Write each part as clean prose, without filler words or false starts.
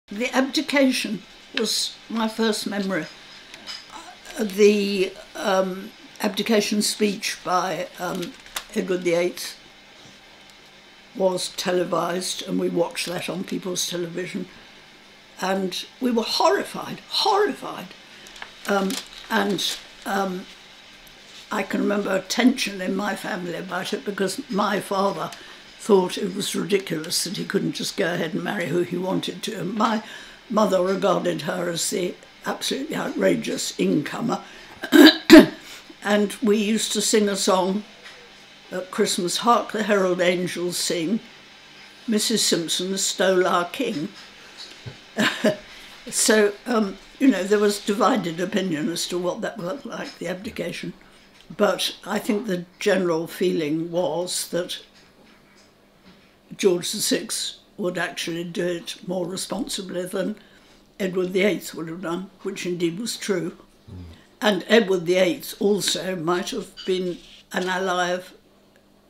The abdication was my first memory. The abdication speech by Edward VIII was televised, and we watched that on people's television, and we were horrified. I can remember a tension in my family about it, because my father thought it was ridiculous that he couldn't just go ahead and marry who he wanted to. And my mother regarded her as the absolutely outrageous incomer. And we used to sing a song at Christmas, "Hark the Herald Angels Sing, Mrs. Simpson stole our king." So, there was divided opinion as to what that looked like, the abdication. But I think the general feeling was that George VI would actually do it more responsibly than Edward VIII would have done, which indeed was true. And Edward VIII also might have been an ally of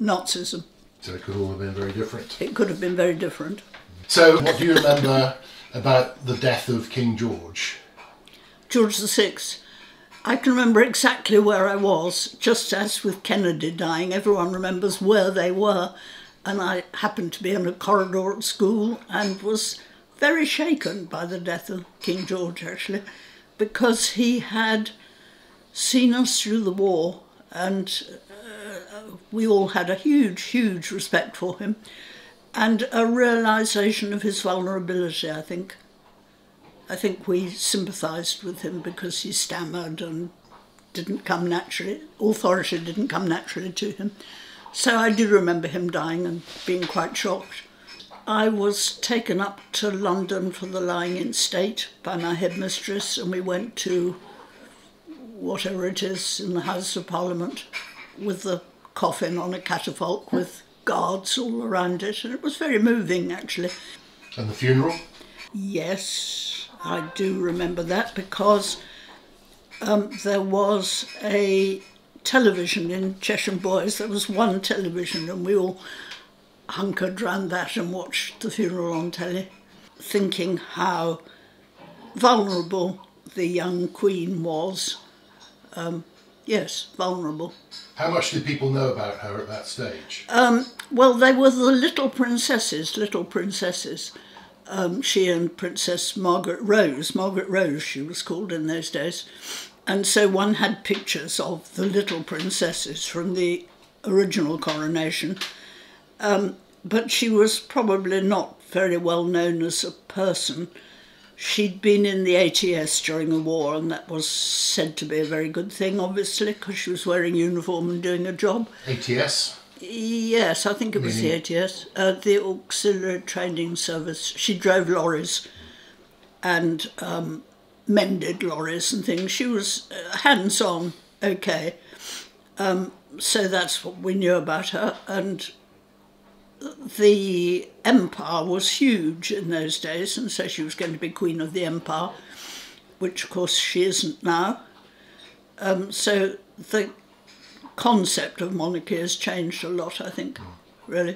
Nazism. So it could all have been very different. It could have been very different. So what do you remember about the death of King George? George VI. I can remember exactly where I was, just as with Kennedy dying. Everyone remembers where they were. And I happened to be in a corridor at school and was very shaken by the death of King George, actually, because he had seen us through the war, and we all had a huge respect for him, and a realisation of his vulnerability, I think. I think we sympathised with him because he stammered and didn't come naturally, authority didn't come naturally to him. So I do remember him dying and being quite shocked. I was taken up to London for the lying in state by my headmistress, and we went to whatever it is in the House of Parliament with the coffin on a catafalque with guards all around it, and it was very moving, actually. And the funeral? Yes, I do remember that, because there was a television in Chesham Boys. There was one television, and we all hunkered round that and watched the funeral on telly, thinking how vulnerable the young Queen was. Yes, vulnerable. How much did people know about her at that stage? Well, they were the little princesses. She and Princess Margaret Rose she was called in those days. And so one had pictures of the little princesses from the original coronation, but she was probably not very well known as a person. She'd been in the ATS during the war, and that was said to be a very good thing, obviously, because she was wearing uniform and doing a job. ATS? Yes, I think it was the ATS, the Auxiliary Training Service. She drove lorries and mended lorries and things. She was hands-on, okay. So that's what we knew about her. And the empire was huge in those days, and so she was going to be Queen of the Empire, which of course she isn't now. So the concept of monarchy has changed a lot, I think, really.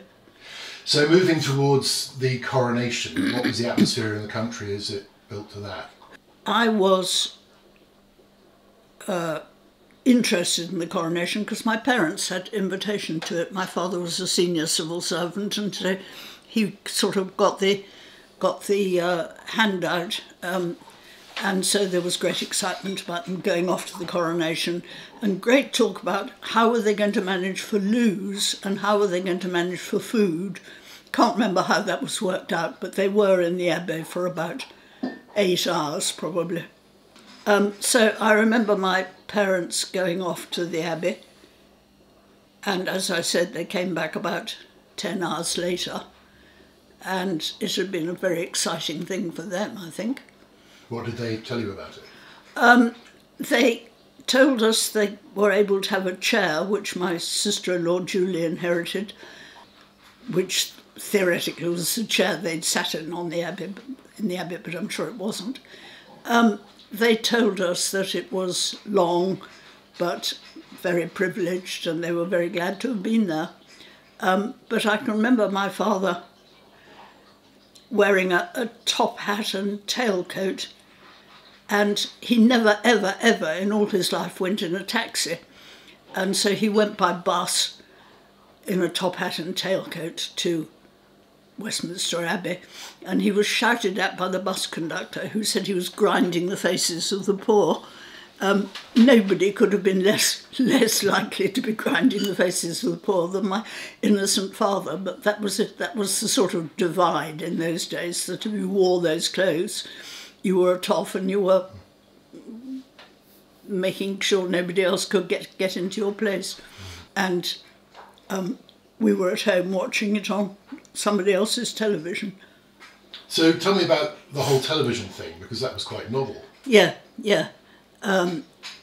So moving towards the coronation, what was the atmosphere in the country as it built to that? I was interested in the coronation because my parents had invitation to it. My father was a senior civil servant, and so he sort of got the handout, and so there was great excitement about them going off to the coronation, and great talk about how were they going to manage for loos and how were they going to manage for food. Can't remember how that was worked out, but they were in the Abbey for about 8 hours probably. So I remember my parents going off to the Abbey, and as I said, they came back about 10 hours later, and it had been a very exciting thing for them, I think. What did they tell you about it? They told us they were able to have a chair, which my sister-in-law Julie inherited, which theoretically was the chair they'd sat in the Abbey, but I'm sure it wasn't. They told us that it was long, but very privileged, and they were very glad to have been there. But I can remember my father wearing a top hat and tailcoat, and he never, ever, ever in all his life went in a taxi. And so he went by bus in a top hat and tailcoat to Westminster Abbey, and he was shouted at by the bus conductor, who said he was grinding the faces of the poor. Nobody could have been less likely to be grinding the faces of the poor than my innocent father, but that was it. That was the sort of divide in those days, that if you wore those clothes, you were a toff and you were making sure nobody else could get into your place. And we were at home watching it on somebody else's television. So tell me about the whole television thing, because that was quite novel. Yeah.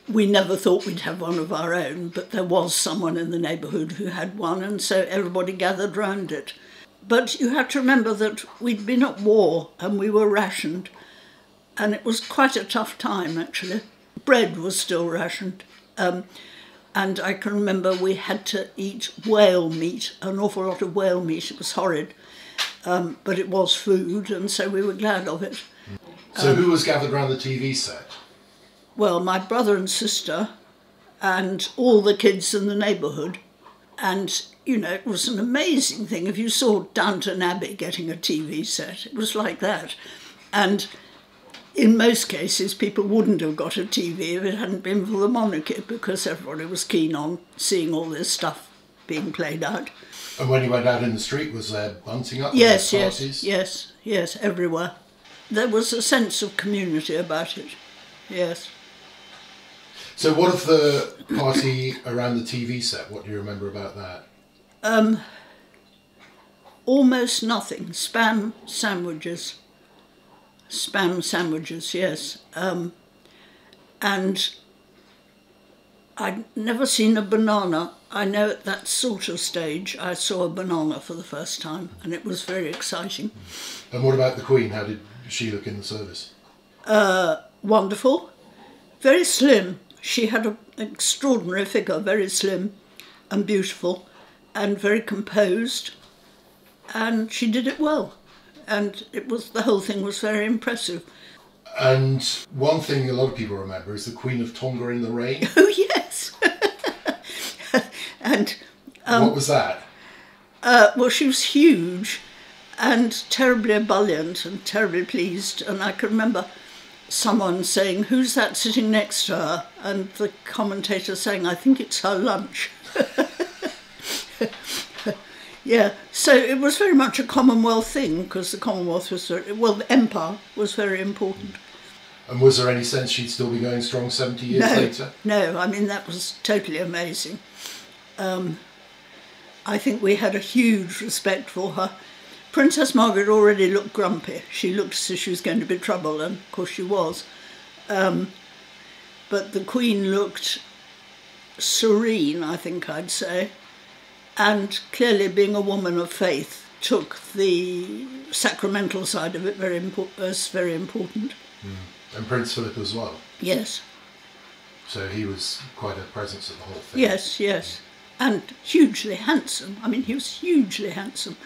We never thought we'd have one of our own, but there was someone in the neighbourhood who had one, and so everybody gathered round it. But you have to remember that we'd been at war and we were rationed, and it was quite a tough time, actually. Bread was still rationed, and I can remember we had to eat whale meat, an awful lot of whale meat. It was horrid, but it was food, and so we were glad of it. So who was gathered around the TV set? Well, my brother and sister and all the kids in the neighbourhood. And, you know, it was an amazing thing. If you saw Downton Abbey getting a TV set, it was like that. And in most cases, people wouldn't have got a TV if it hadn't been for the monarchy, because everybody was keen on seeing all this stuff being played out. And when you went out in the street, was there bunting up? Yes, everywhere. There was a sense of community about it, yes. So what of the party around the TV set? What do you remember about that? Almost nothing. Spam sandwiches, yes. And I'd never seen a banana. I know at that sort of stage I saw a banana for the first time, and it was very exciting. And what about the Queen? How did she look in the service? Wonderful. Very slim. She had an extraordinary figure, very slim and beautiful and very composed, and she did it well. And the whole thing was very impressive. And one thing a lot of people remember is the Queen of Tonga in the rain. Oh, yes. And what was that? Well, she was huge and terribly ebullient and terribly pleased. And I can remember someone saying, "Who's that sitting next to her?" And the commentator saying, "I think it's her lunch." Yeah, so it was very much a Commonwealth thing, because the Commonwealth was the Empire was very important. And was there any sense she'd still be going strong 70 years later? No, I mean, that was totally amazing. I think we had a huge respect for her. Princess Margaret already looked grumpy. She looked as if she was going to be trouble, and of course she was. But the Queen looked serene, I think I'd say. And clearly, being a woman of faith, took the sacramental side of it as very important. And Prince Philip as well? Yes. So he was quite a presence at the whole thing? Yes. And hugely handsome. I mean, he was hugely handsome.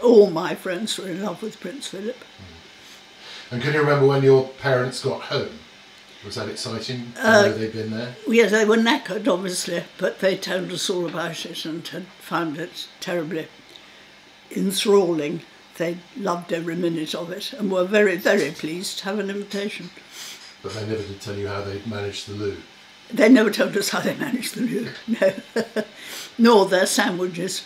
All my friends were in love with Prince Philip. And can you remember when your parents got home? Was that exciting to know they'd been there? Yes, they were knackered, obviously, but they told us all about it and had found it terribly enthralling. They loved every minute of it and were very, very pleased to have an invitation. But they never did tell you how they'd managed the loo? They never told us how they managed the loo, no. Nor their sandwiches.